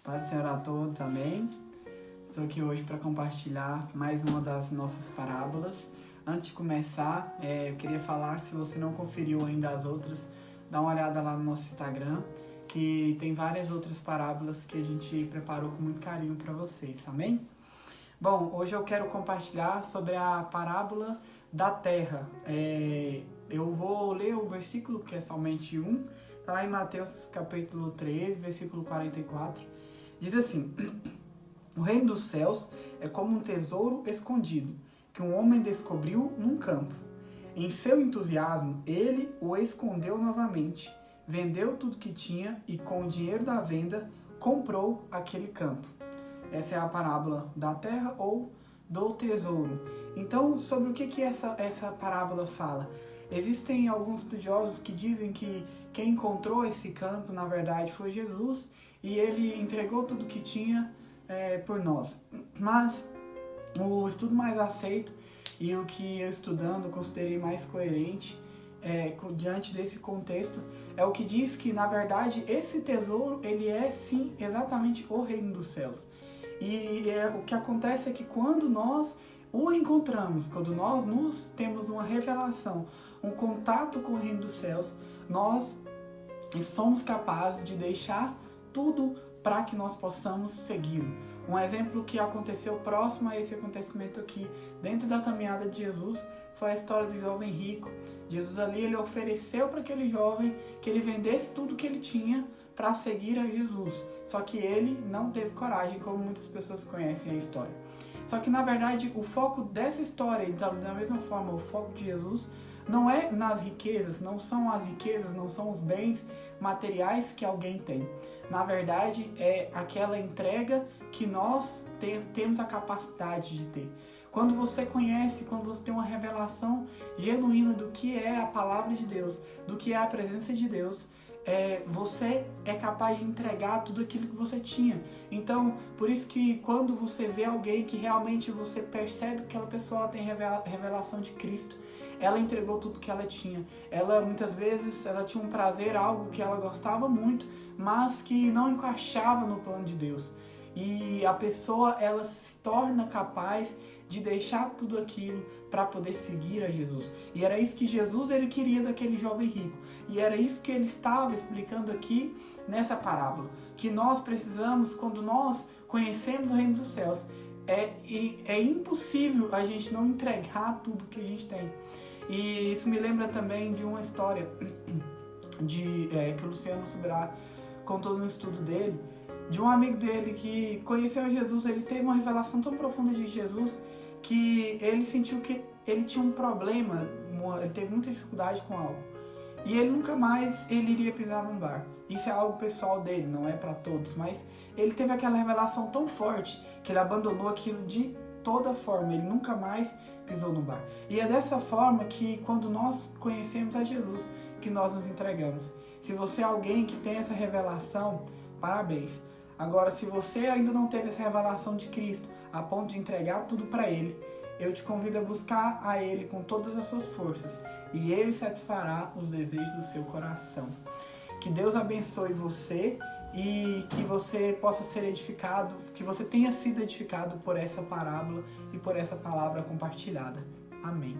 Paz do Senhor a todos, amém? Estou aqui hoje para compartilhar mais uma das nossas parábolas. Antes de começar, eu queria falar que se você não conferiu ainda as outras, dá uma olhada lá no nosso Instagram, que tem várias outras parábolas que a gente preparou com muito carinho para vocês, amém? Bom, hoje eu quero compartilhar sobre a parábola da terra. Eu vou ler o versículo, que é somente um, está lá em Mateus capítulo 13, versículo 44. Diz assim: o reino dos céus é como um tesouro escondido, que um homem descobriu num campo. Em seu entusiasmo, ele o escondeu novamente, vendeu tudo que tinha e com o dinheiro da venda comprou aquele campo. Essa é a parábola da terra ou do tesouro. Então, sobre o que essa parábola fala? Existem alguns estudiosos que dizem que quem encontrou esse campo, na verdade, foi Jesus, e ele entregou tudo que tinha por nós. Mas o estudo mais aceito e o que eu estudando considerei mais coerente diante desse contexto é o que diz que, na verdade, esse tesouro ele é sim exatamente o reino dos céus. E o que acontece é que quando nós o encontramos, quando nós temos uma revelação, um contato com o reino dos céus, nós somos capazes de deixar tudo para que nós possamos segui-lo. Um exemplo que aconteceu próximo a esse acontecimento aqui, dentro da caminhada de Jesus, foi a história do jovem rico. Jesus ali, ele ofereceu para aquele jovem que ele vendesse tudo que ele tinha para seguir a Jesus. Só que ele não teve coragem, como muitas pessoas conhecem a história. Só que, na verdade, o foco dessa história, e da mesma forma, o foco de Jesus, não é nas riquezas, não são as riquezas, não são os bens materiais que alguém tem. Na verdade, é aquela entrega que nós temos a capacidade de ter. Quando você conhece, quando você tem uma revelação genuína do que é a palavra de Deus, do que é a presença de Deus, você é capaz de entregar tudo aquilo que você tinha. Então, por isso que quando você vê alguém que realmente você percebe que aquela pessoa tem revelação de Cristo, ela entregou tudo que ela tinha. Ela, muitas vezes, ela tinha um prazer, algo que ela gostava muito, mas que não encaixava no plano de Deus. E a pessoa, ela se torna capaz de deixar tudo aquilo para poder seguir a Jesus. E era isso que Jesus ele queria daquele jovem rico. E era isso que ele estava explicando aqui nessa parábola. Que nós precisamos, quando nós conhecemos o reino dos céus, é impossível a gente não entregar tudo que a gente tem. E isso me lembra também de uma história que o Luciano Subirá contou no estudo dele, de um amigo dele que conheceu Jesus. Ele teve uma revelação tão profunda de Jesus que ele sentiu que ele tinha um problema, ele teve muita dificuldade com algo. E ele nunca mais ele iria pisar num bar. Isso é algo pessoal dele, não é para todos, mas ele teve aquela revelação tão forte que ele abandonou aquilo de toda forma, ele nunca mais pisou no bar. E é dessa forma que quando nós conhecemos a Jesus, que nós nos entregamos. Se você é alguém que tem essa revelação, parabéns. Agora, se você ainda não teve essa revelação de Cristo, a ponto de entregar tudo para Ele, eu te convido a buscar a Ele com todas as suas forças, e Ele satisfará os desejos do seu coração. Que Deus abençoe você e que você possa ser edificado, que você tenha sido edificado por essa parábola e por essa palavra compartilhada. Amém.